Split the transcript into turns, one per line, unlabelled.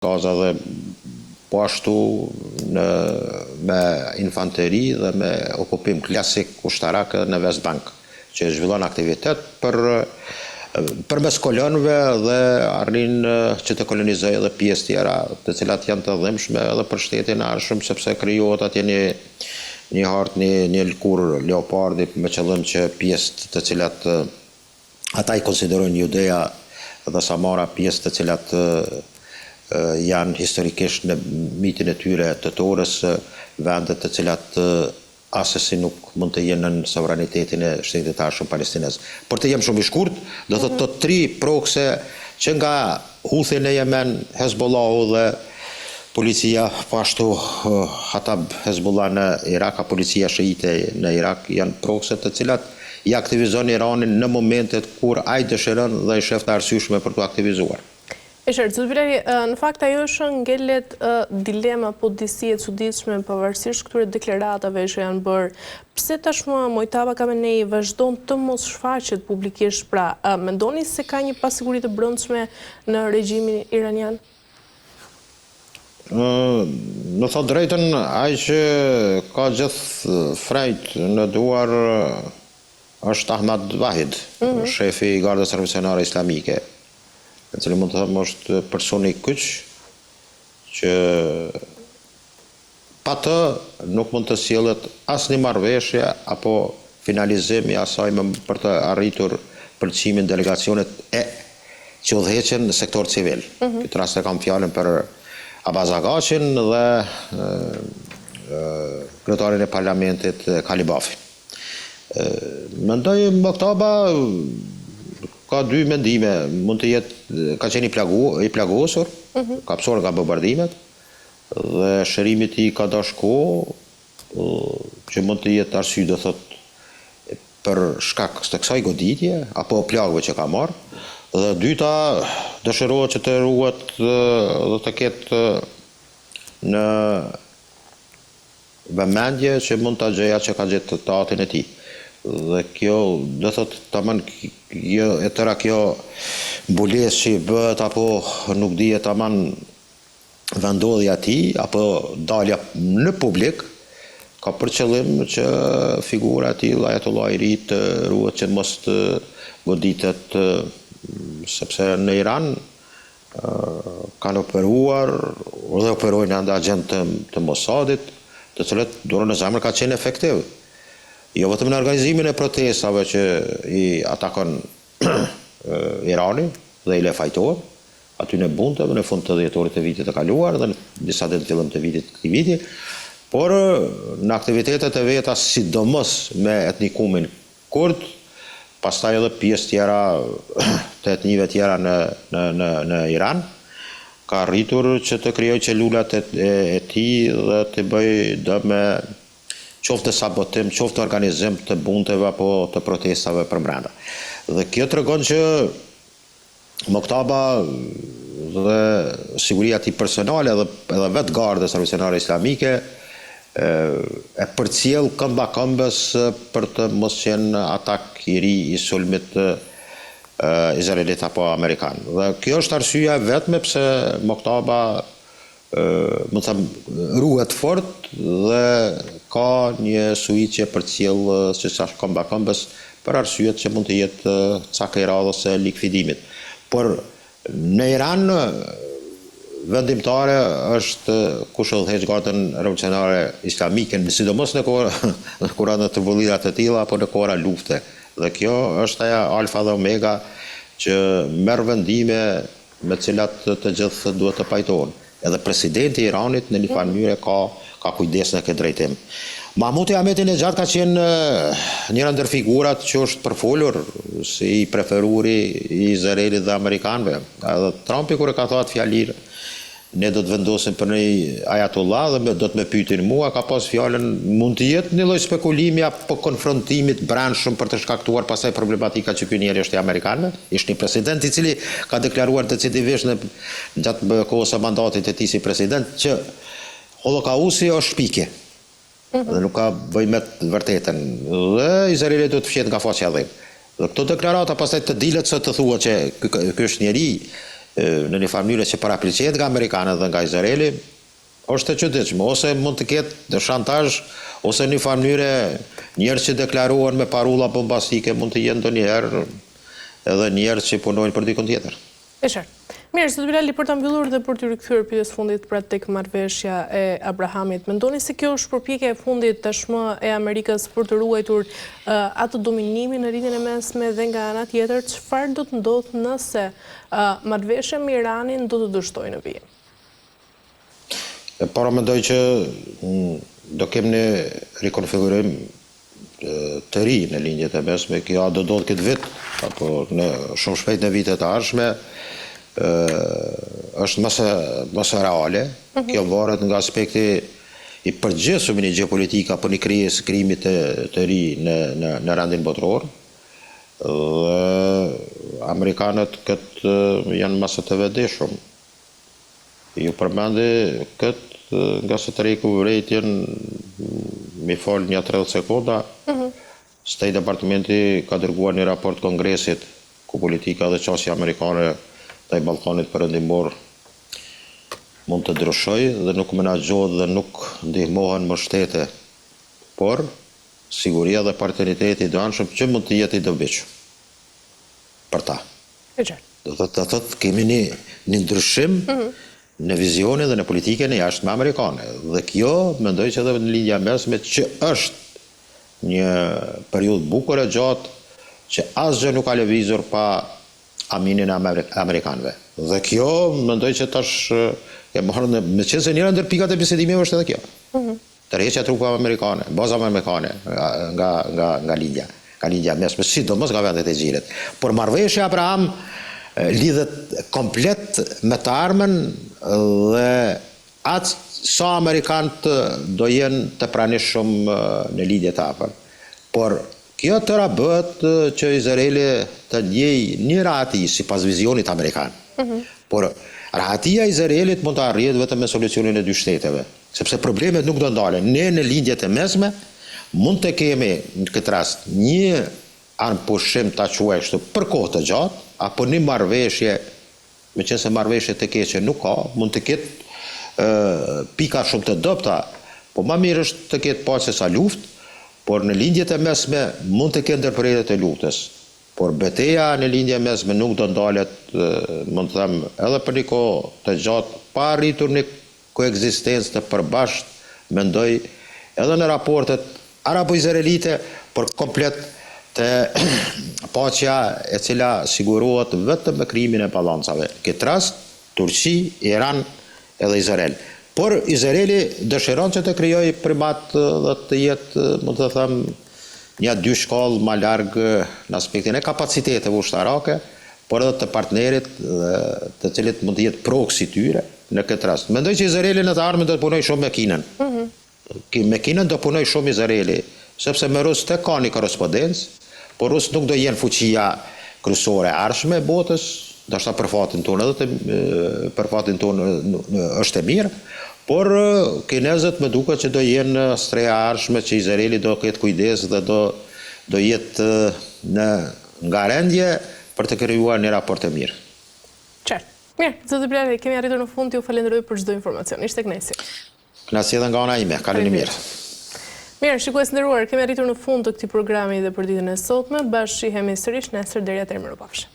Gaza dhe po ashtu me infanteri dhe me okupim klasik ushtarak në Westbank, që zhvillon aktivitet përmes kolonëve dhe arrin që të kolonizojë edhe pjesë tjera, të cilat janë të dhimbshme edhe për shtetin e arshëm, sepse krijohet atje një hartë, një lëkurë leopardi me qëllim që pjesë të cilat ata i konsiderojnë Judea dhe Samara, pjesë të cilat janë historikisht në mitin e tyre të Torës, vendet të cilat asesi nuk mund të jenë në sovranitetin e shtetit të arshëm palestinez. Por të jem shumë i shkurt, do të tri prokse që nga Houthi në Yemen, Hezbollahu dhe policia, po ashtu Hatab Hezbollah në Irak, a policia shiite në Irak, janë prokse të cilat i aktivizon Iranin në momentet kur ai dëshiron dhe i shef të arsyeshme për të aktivizuar.
Në fakt ajo është ngelet dilema po disi e çuditshme pavarësisht këtyre deklaratave që janë bërë. Pse tashmë Mojtaba Khamenei vazhdon të mos shfaqet publikisht, pra mendoni se ka një pasiguri të brendshme në regjimin iranian?
Në thot drejtën, ai që ka gjithë frejt në duar është Ahmad Vahid, shefi i Gardës Revolucionare Islamike, në cilë mund të thëmë është personi kyç që pa të nuk mund të sjellet asnjë marrëveshje apo finalizim i asaj për të arritur pëlqimin delegacionet që udhëheqen në sektor civil. Këtë rast e kam fjalën për Abbas Agacin dhe kryetarin e parlamentit Kalibafin. Mendoj Mojtaba ka dy mendime, mund të jetë, ka qenë i plagosur, ka pësor nga bombardimet, dhe shërimi i tij ka dash kohë, që mund të jetë arsye, do thot, për shkak të kësaj goditje, apo plagëve që ka marrë, dhe dyta dëshirohet që të ruhet dhe të ketë në vëmendje që mund të gjëja që ka gjetë të atin e tij. Dhe kjo, do thot, tamam e tëra kjo mbulesë që i bëhet apo nuk dihet tamam vendodhja e tij apo dalja në publik, ka për qëllim që figura e tillë Ayatollah i ri të ruhet që mos të goditet, sepse në Iran kanë operuar dhe operojnë ende agentë të Mossadit, të cilët durën në zemër ka qenë efektiv. Jo vetëm në organizimin e protestave që i atakon Irani dhe i le fajtohen, aty në Bunteve, në fund të dhjetorit të vitit të kaluar dhe në disa ditë në fillim të vitit të këtij viti, por në aktivitetet e veta, sidomos me etnikumin kurd, pastaj edhe pjesë tjera të etnive tjera në Iran, ka arritur që të krijojë celulat e tij dhe të bëjë dëm qoftë sabotim, qoftë organizim të bunteve apo të protestave për brenda. Dhe kjo tregon që Mojtaba dhe siguria e tij personale edhe vetë Gardës Revolucionare Islamike e përcjell këmba këmbës për të mos qenë atak i ri i sulmit izraelit apo amerikan. Dhe kjo është arsyeja vetme pse Mojtaba më thëmë ruhet fort dhe ka një suiqe për cilë që është këmba këmbës për arsyet që mund të jetë cakë i radhës e likvidimit. Por në Iran vendimtare është kush udhëheq Gardën Revolucionare Islamike, sidomos në kohra në turbulencat të tilla apo në kohra lufte. Dhe kjo është ajo alfa dhe omega që merr vendime me cilat të gjithë duhet të pajtohen. Edhe presidenti i Iranit në një farë mënyrë ka kujdes në këtë drejtim. Mahmud Ahmadinejad ka qenë njëra ndër figurat që është përfolur si i preferuri i Izraelit dhe Amerikanëve. Edhe Trumpi kur e ka thënë fjalën, ne do të vendosim për një ajatullah dhe do të më pyetin mua, ka pas fjalën mund të jetë një lloj spekulimi apo konfrontimit brendshëm për të shkaktuar pastaj problematika që ky njeri është i Amerikanëve, ishte një president i cili ka deklaruar decisivisht gjatë kohës së mandatit të tij si president që Holokausti është shpike. Dhe nuk ka bëj me të vërtetën. Dhe Izraeli do të fshet nga faqja e dhëm. Dhe këto deklarata pastaj të dilet se të thua që ky është njeri në një farë mënyrë që parapërcjet nga Amerikanët dhe nga Izraeli, është e çuditshme, ose mund të ketë në shantazh, ose në një farë mënyrë njerëz që deklaruan me parulla bombastike mund të jenë ndonjëherë edhe njerëz që punojnë për dikon tjetër.
E qartë. Mirë, zoti Bilali, për ta mbyllur dhe për të rikthyer pyetjes fundit pra tek marrëveshja e Abrahamit, mendoni se kjo është përpjekja e fundit tashmë e Amerikës për të ruajtur atë dominimin në rrjetin e mesme dhe nga ana tjetër, çfarë do të ndodhë nëse marrëveshja me Iranin do të dështojë në vijim?
Para mendoj që do kemë një rikonfigurim të ri në lindjet e mesme, kjo do ndodhë këtë vit, apo në shumë shpejt në vitet e ardhshme, është mëse reale, kjo varet nga aspekti i përgjithshëm i një gjeopolitika për një krimit të ri në rendin botror, dhe Amerikanët këtë janë mëse të vetëdijshëm. Ju përmendi këtë nga se të reku vërejtjen mi fol një 30 sekonda, State Departamenti ka dërguar një raport Kongresit ku politika dhe qasja amerikane të i Ballkanit perëndimor mund të ndryshoj dhe nuk menaxhohet dhe nuk ndihmohen më shtete, por siguria dhe parteniteti i dobishëm që mund të jetë i dobishëm për ta. Do të thotë kemi një ndryshim në vizionin dhe në politikën e jashtme amerikane. Dhe kjo mendoj që edhe në lindja mesme që është një periudhë bukur e gjatë që asgjë nuk ka lëvizur pa aminin e Amerikanëve. Dhe kjo mendoj që tash e morën me qenë se njëra ndër pikat e bisedimeve është edhe kjo. Tërheqja trupave amerikane, bazave amerikane nga lindja mesme, sidomos nga vendet e xhirit. Por marrëveshja Abraham lidhet komplet me të armën dhe atë sa Amerikanët do jenë të pranishëm në lidhje të afër. Por kjo tëra bëhet që Izraeli të ndjej një rahati sipas vizionit amerikan. Por rahatia e Izraelit mund të arrihet vetëm me solucionin e dy shteteve, sepse problemet nuk do ndalen. Ne në lindjet e mesme mund të kemi në këtë rast një armpushim ta quaj kështu për kohë të gjatë, apo një marrëveshje, me qenë se marrëveshje të keqe nuk ka, mund të ketë pika shumë të dobta, po më mirë është të ketë paqe sa luftë, por në lindjet e mesme mund të ketë ndërprerje të luftës. Por betejë në lindje e mesme nuk do ndalet, mund të them, edhe për një kohë të gjatë, pa arritur një koekzistencë të përbashkët, mendoj, edhe në raportet arabo-izraelite, por komplet të paqja e cila sigurohet vetëm me krijimin e balancave. Në këtë rast, Turqi, Iran edhe Izrael. Por Izraeli dëshiron që të krijojë primat dhe të jetë, mund të them, një dy shkallë më larg në aspektin e kapacitete ushtarake, por edhe të partnerit të cilit mund të jetë proksi tyre në këtë rast. Mendoj që Izraeli në të ardhmen do të punojë shumë me Kinën. Me Kinën do punojë shumë Izraeli, sepse me Rusë të ka një korrespondencë, por Rusë nuk do jenë fuqia kryesore ardhshme e botës, ndoshta për fatin tonë edhe për fatin tonë është e mirë, por kinezët më duket që do jenë streja ardhshme që Izraeli do ketë kujdes dhe do jetë nga rendje për të krijuar një raport të mirë.
Qartë. Mirë, zoti Bilali, kemi arritur në fund, ju falenderoj për çdo informacion. Ishte kënaqësi.
Kënaqësi edhe nga ana ime, kaleni mirë.
Mirë, shikues nderuar, kemi arritur në fund të këtij programi dhe për ditën e sotme, bashkë shihemi sërish nesër deri atëherë mirupafshim.